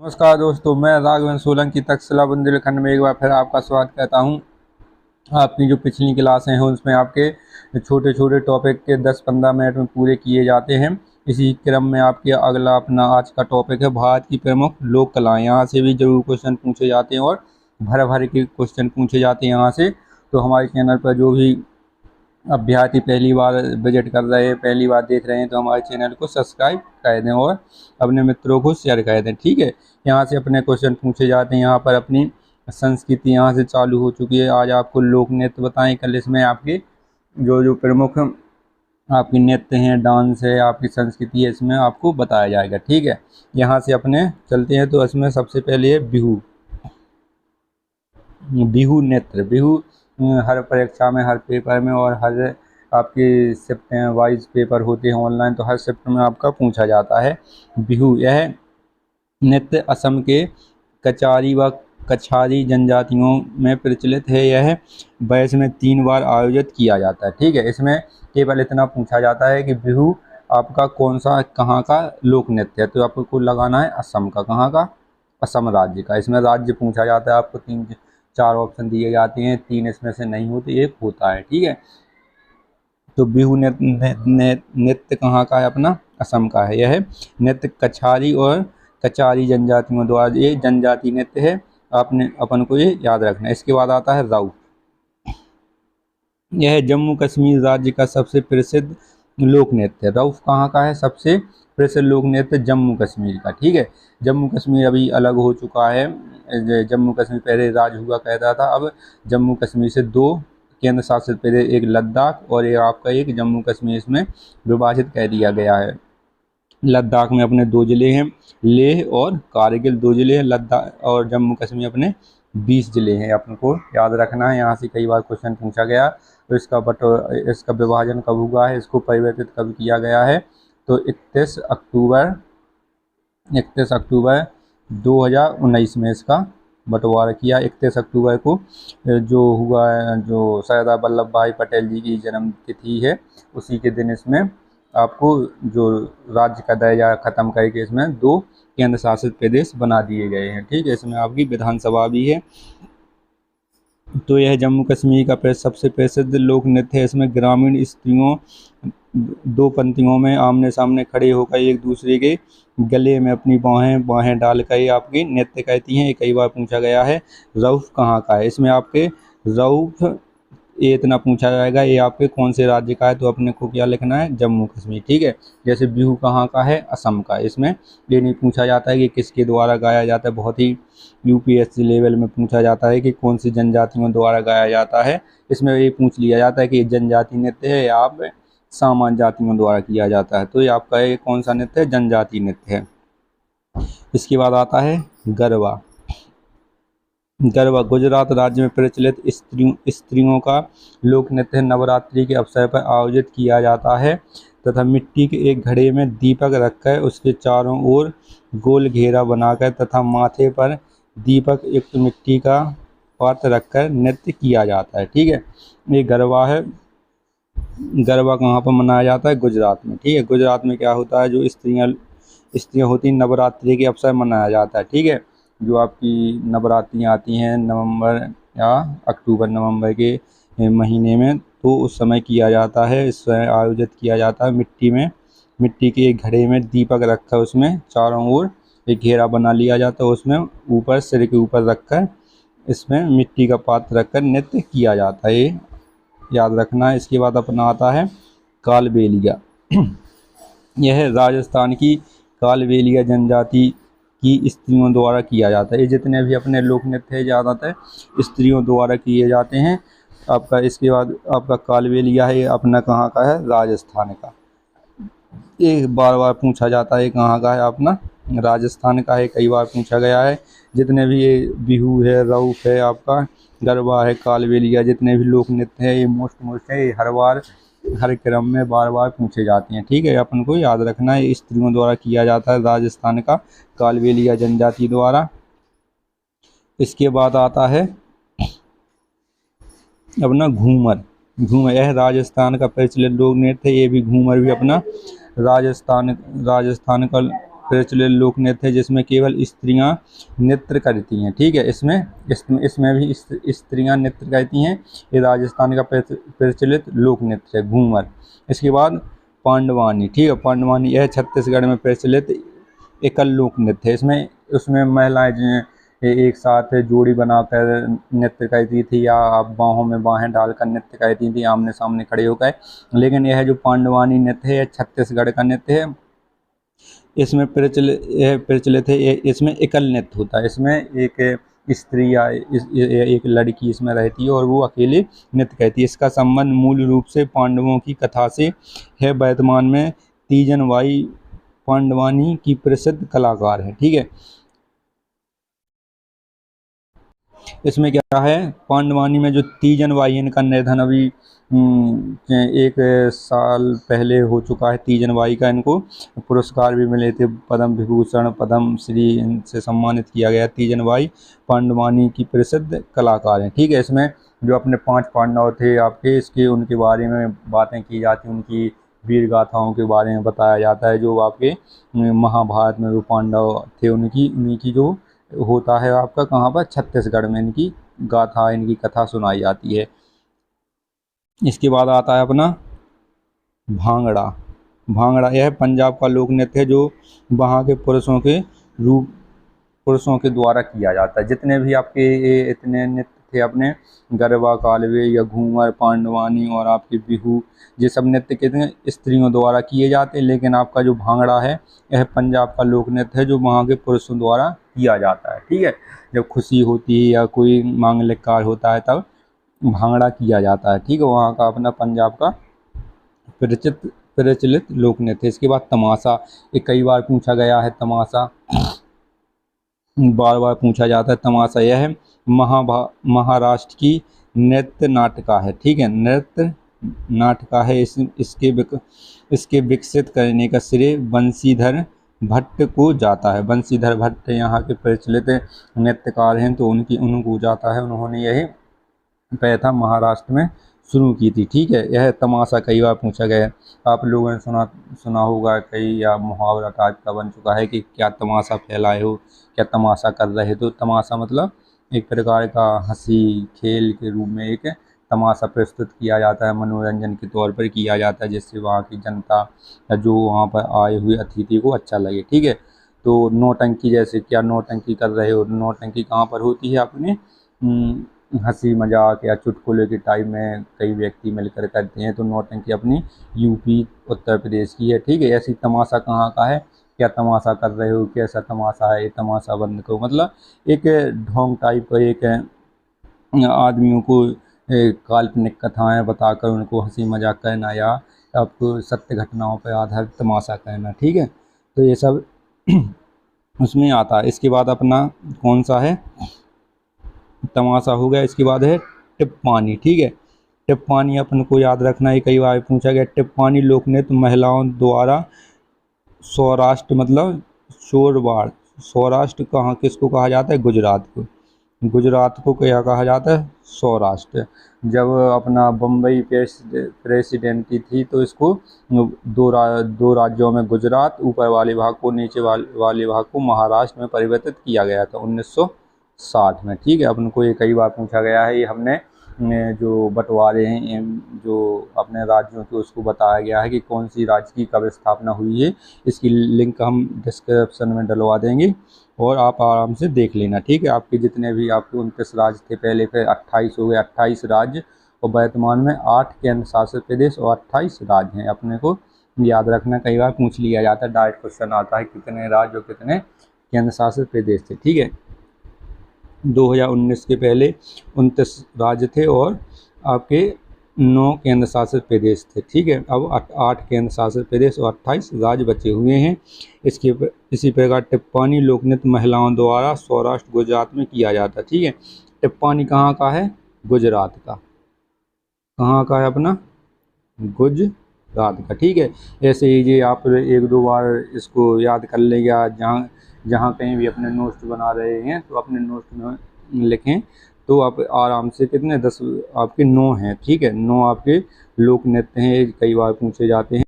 नमस्कार दोस्तों, मैं राघवेंद्र सोलंकी तक्षशिला बुंदेलखंड में एक बार फिर आपका स्वागत करता हूं। आपकी जो पिछली क्लासें हैं उसमें आपके छोटे छोटे टॉपिक के 10-15 मिनट में पूरे किए जाते हैं। इसी क्रम में आपके अगला अपना आज का टॉपिक है भारत की प्रमुख लोक कलाएँ। यहाँ से भी जरूर क्वेश्चन पूछे जाते हैं और भर भर के क्वेश्चन पूछे जाते हैं यहाँ से। तो हमारे चैनल पर जो भी अभ्यर्थी पहली बार विजिट कर रहे हैं, पहली बार देख रहे हैं, तो हमारे चैनल को सब्सक्राइब कर दें और अपने मित्रों को शेयर कर दें। ठीक है, यहाँ से अपने क्वेश्चन पूछे जाते हैं। यहाँ पर अपनी संस्कृति यहाँ से चालू हो चुकी है। आज आपको लोक नृत्य बताएं। कल इसमें आपके जो जो प्रमुख आपकी नृत्य हैं, डांस है, आपकी संस्कृति है, इसमें आपको बताया जाएगा। ठीक है, यहाँ से अपने चलते हैं। तो इसमें सबसे पहले है बिहू। बिहू नृत्य। बिहू हर परीक्षा में, हर पेपर में और हर आपके शिफ्ट वाइज पेपर होते हैं ऑनलाइन, तो हर शिफ्ट में आपका पूछा जाता है बिहू। यह नृत्य असम के कचारी व कछारी जनजातियों में प्रचलित है। यह वर्ष में 3 बार आयोजित किया जाता है। ठीक है, इसमें केवल इतना पूछा जाता है कि बिहू आपका कौन सा, कहाँ का लोक नृत्य है। तो आपको लगाना है असम का। कहाँ का? असम राज्य का। इसमें राज्य पूछा जाता है। आपको 3-4 ऑप्शन दिए जाते हैं, 3 इसमें से नहीं होते, 1 होता है। ठीक है, तो बिहू नृत्य कहाँ का है? अपना असम का है। यह नृत्य कछारी और कचारी जनजातियों द्वारा, ये जनजाति नृत्य है। आपने अपन को ये याद रखना है। इसके बाद आता है राउत। यह जम्मू कश्मीर राज्य का सबसे प्रसिद्ध लोक नृत्य है। रउफ कहाँ का है? सबसे प्रसिद्ध लोक नृत्य जम्मू कश्मीर का। ठीक है, जम्मू कश्मीर अभी अलग हो चुका है। जम्मू कश्मीर पहले राज्य हुआ कहता था, अब जम्मू कश्मीर से 2 केंद्र शासित प्रदेश, एक लद्दाख और एक आपका एक जम्मू कश्मीर, इसमें विभाजित कर दिया गया है। लद्दाख में अपने 2 जिले हैं, लेह और कारगिल 2 जिले हैं। लद्दाख और जम्मू कश्मीर अपने 20 जिले हैं। अपन को याद रखना है। यहाँ से कई बार क्वेश्चन पूछा गया। तो इसका विभाजन कब हुआ है, इसको परिवर्तित कब किया गया है? तो 31 अक्टूबर 2019 में इसका बंटवारा किया। 31 अक्टूबर को जो हुआ है, जो सरदार वल्लभ भाई पटेल जी की जन्म तिथि है, उसी के दिन इसमें आपको जो राज्य का दर्जा खत्म करके इसमें 2 केंद्र शासित प्रदेश बना दिए गए हैं। ठीक है, इसमें आपकी विधानसभा भी है। तो यह जम्मू कश्मीर का सबसे प्रसिद्ध लोक नृत्य है। इसमें ग्रामीण स्त्रियों 2 पंक्तियों में आमने सामने खड़े होकर एक दूसरे के गले में अपनी बाहें डालकर ये आपकी नृत्य करती हैं। ये कई बार पूछा गया है। रउफ कहाँ का है? इसमें आपके रउफ ये इतना पूछा जाएगा, ये आपके कौन से राज्य का है? तो अपने को क्या लिखना है? जम्मू कश्मीर। ठीक है, जैसे बिहू कहाँ का है? असम का। इसमें ये नहीं पूछा जाता है कि किसके द्वारा गाया जाता है। बहुत ही यूपीएससी लेवल में पूछा जाता है कि कौन सी जनजातियों द्वारा गाया जाता है। इसमें ये पूछ लिया जाता है कि ये जनजाति नृत्य है या आप सामान्य जातियों द्वारा किया जाता है। तो ये आपका ये कौन सा नृत्य है? जनजाति नृत्य है। इसके बाद आता है गरबा। गरबा गुजरात राज्य में प्रचलित स्त्रियों का लोक नृत्य नवरात्रि के अवसर पर आयोजित किया जाता है तथा मिट्टी के एक घड़े में दीपक रखकर उसके चारों ओर गोल घेरा बनाकर तथा माथे पर दीपक युक्त मिट्टी का पात्र रखकर नृत्य किया जाता है। ठीक है, ये गरबा है। गरबा कहाँ पर मनाया जाता है? गुजरात में। ठीक है, गुजरात में क्या होता है? जो स्त्रियाँ होती हैं, नवरात्रि के अवसर मनाया जाता है। ठीक है, जो आपकी नवरात्रि आती हैं नवंबर या अक्टूबर नवंबर के महीने में, तो उस समय किया जाता है। इस समय आयोजित किया जाता है। मिट्टी के एक घड़े में दीपक रखकर उसमें चारों ओर एक घेरा बना लिया जाता है। उसमें ऊपर सिर के ऊपर रखकर इसमें मिट्टी का पात्र रखकर नृत्य किया जाता है। ये याद रखना है। इसके बाद अपना आता है कालबेलिया। यह राजस्थान की कालबेलिया जनजाति की स्त्रियों द्वारा किया जाता है। ये जितने भी अपने लोक नृत्य है ज़्यादातर स्त्रियों द्वारा किए जाते हैं। आपका इसके बाद आपका कालबेलिया है। ये अपना कहाँ का है? राजस्थान का। ये बार बार पूछा जाता है कहाँ का है? अपना राजस्थान का है। कई बार पूछा गया है। जितने भी ये बिहू है, रउफ है, आपका गरबा है, कालबेलिया, जितने भी लोक नृत्य है, ये मोस्ट है। ये हर क्रम में बार बार पूछे जाते हैं। ठीक है, अपन को याद रखना है। स्त्रियों द्वारा किया जाता है राजस्थान का, कालबेलिया जनजाति द्वारा। इसके बाद आता है अपना घूमर। यह राजस्थान का प्रचलित लोक नृत्य है। ये भी घूमर भी अपना राजस्थान का प्रचलित लोक नृत्य है जिसमें केवल स्त्रियां नृत्य करती हैं। ठीक है, इसमें भी स्त्रियां नृत्य करती हैं। ये राजस्थान का प्रचलित लोक नृत्य है घूमर। इसके बाद पांडवानी। ठीक है, पांडवानी यह छत्तीसगढ़ में प्रचलित एकल लोक नृत्य है। उसमें महिलाएं एक साथ जोड़ी बनाकर नृत्य करती थी या बाहों में बाहें डालकर नृत्य करती थी आमने सामने खड़े होकर। लेकिन यह जो पांडवानी नृत्य है यह छत्तीसगढ़ का नृत्य है। इसमें प्रचलित है। इसमें एकल नृत्य होता है। इसमें एक स्त्री या एक लड़की इसमें रहती है और वो अकेले नृत्य करती है। इसका संबंध मूल रूप से पांडवों की कथा से है। वर्तमान में तीजन बाई पांडवानी की प्रसिद्ध कलाकार है। ठीक है, इसमें क्या है, पांडवानी में जो तीजन बाई इनका निधन अभी 1 साल पहले हो चुका है। तीजन बाई का इनको पुरस्कार भी मिले थे, पद्म विभूषण पद्म श्री इनसे सम्मानित किया गया। तीजन बाई पांडवानी की प्रसिद्ध कलाकार हैं। ठीक है, इसमें जो अपने 5 पांडव थे आपके, इसके उनके बारे में बातें की जाती, उनकी वीर गाथाओं के बारे में बताया जाता है। जो आपके महाभारत में जो पांडव थे उन्हीं की जो होता है आपका कहाँ पर, छत्तीसगढ़ में इनकी गाथा इनकी कथा सुनाई जाती है। इसके बाद आता है अपना भांगड़ा। भांगड़ा यह पंजाब का लोक नृत्य है जो वहाँ के पुरुषों के द्वारा किया जाता है। जितने भी आपके इतने नृत्य थे अपने गरबा कालवे या घूमर पांडवानी और आपके बिहू, ये सब नृत्य कितने स्त्रियों द्वारा किए जाते हैं। लेकिन आपका जो भांगड़ा है यह पंजाब का लोक नृत्य है जो वहाँ के पुरुषों द्वारा किया जाता है। ठीक है, जब खुशी होती है या कोई मांगलिक कार्य होता है तब भांगड़ा किया जाता है। ठीक है, वहाँ का अपना पंजाब का प्रचलित लोक नृत्य। इसके बाद तमाशा, ये कई बार पूछा गया है, तमाशा बार बार पूछा जाता है। तमाशा यह महाराष्ट्र की नृत्य नाटिका है। ठीक है, नृत्य नाटिका है। इसके विकसित करने का श्रेय बंशीधर भट्ट को जाता है। बंशीधर भट्ट यहाँ के प्रचलित नृत्यकार हैं तो उनको जाता है। उन्होंने यही प्रथा महाराष्ट्र में शुरू की थी। ठीक है, यह तमाशा कई बार पूछा गया है। आप लोगों ने सुना होगा कई, या मुहावरा टाइप का बन चुका है कि क्या तमाशा फैलाए हो, क्या तमाशा कर रहे। तो तमाशा मतलब एक प्रकार का हंसी खेल के रूप में एक तमाशा प्रस्तुत किया जाता है, मनोरंजन के तौर पर किया जाता है, जिससे वहाँ की जनता या जो वहाँ पर आए हुए अतिथि को अच्छा लगे। ठीक है, तो नौटंकी, जैसे क्या नौटंकी कर रहे हो, नौटंकी कहाँ पर होती है अपने हंसी मजाक या चुटकुले के टाइम में कई व्यक्ति मिलकर करते हैं। तो नौटंकी अपनी यूपी उत्तर प्रदेश की है। ठीक है, ऐसी तमाशा कहाँ का है, क्या तमाशा कर रहे हो, कैसा तमाशा है, ये तमाशा बंद करो। मतलब एक ढोंग टाइप का एक आदमियों को काल्पनिक कथाएं बताकर उनको हंसी मजाक करना या आपको सत्य घटनाओं पर आधारित तमाशा करना। ठीक है, तो ये सब उसमें आता है। इसके बाद अपना कौन सा है, तमाशा हो गया। इसके बाद है टिप्पानी। ठीक है, टिप्पानी अपन को याद रखना है, कई बार पूछा गया। टिप्पानी लोक नृत्य महिलाओं द्वारा सौराष्ट्र मतलब शोरबाड़, सौराष्ट्र कहाँ किसको कहा जाता है, गुजरात को। गुजरात को क्या कहा जाता है, सौराष्ट्र। जब अपना बम्बई प्रेसिडेंसी थी तो इसको दो राज्यों में गुजरात ऊपर वाले भाग को, नीचे वाले भाग को महाराष्ट्र में परिवर्तित किया गया था 1960 में। ठीक है, अपन को ये कई बार पूछा गया है। ये हमने जो बंटवारे हैं जो अपने राज्यों के, उसको बताया गया है कि कौन सी राज्य की कब स्थापना हुई है। इसकी लिंक हम डिस्क्रिप्शन में डलवा देंगे और आप आराम से देख लेना। ठीक है, आपके जितने भी आपके 29 राज्य थे पहले, फिर 28 हो गए, 28 राज्य, और वर्तमान में 8 केंद्र शासित प्रदेश और 28 राज्य हैं। अपने को याद रखना, कई बार पूछ लिया जाता है, डायरेक्ट क्वेश्चन आता है कितने राज्य और कितने केंद्र शासित प्रदेश थे। ठीक है, 2019 के पहले 29 राज्य थे और आपके 9 केंद्र शासित प्रदेश थे। ठीक है, अब 8 केंद्र शासित प्रदेश और 28 राज्य बचे हुए हैं। इसी प्रकार टिप्पानी लोक नृत्य महिलाओं द्वारा सौराष्ट्र गुजरात में किया जाता है। ठीक है, टिप्पानी कहाँ का है, गुजरात का। कहाँ का है अपना, गुजरात का। ठीक है, ऐसे ही ये आप 1-2 बार इसको याद कर लेंगे। जहाँ कहीं भी अपने नोट्स बना रहे हैं तो अपने नोट्स में लिखें, तो आप आराम से कितने 10 आपके 9 हैं। ठीक है, 9 आपके लोक नृत्य हैं, कई बार पूछे जाते हैं।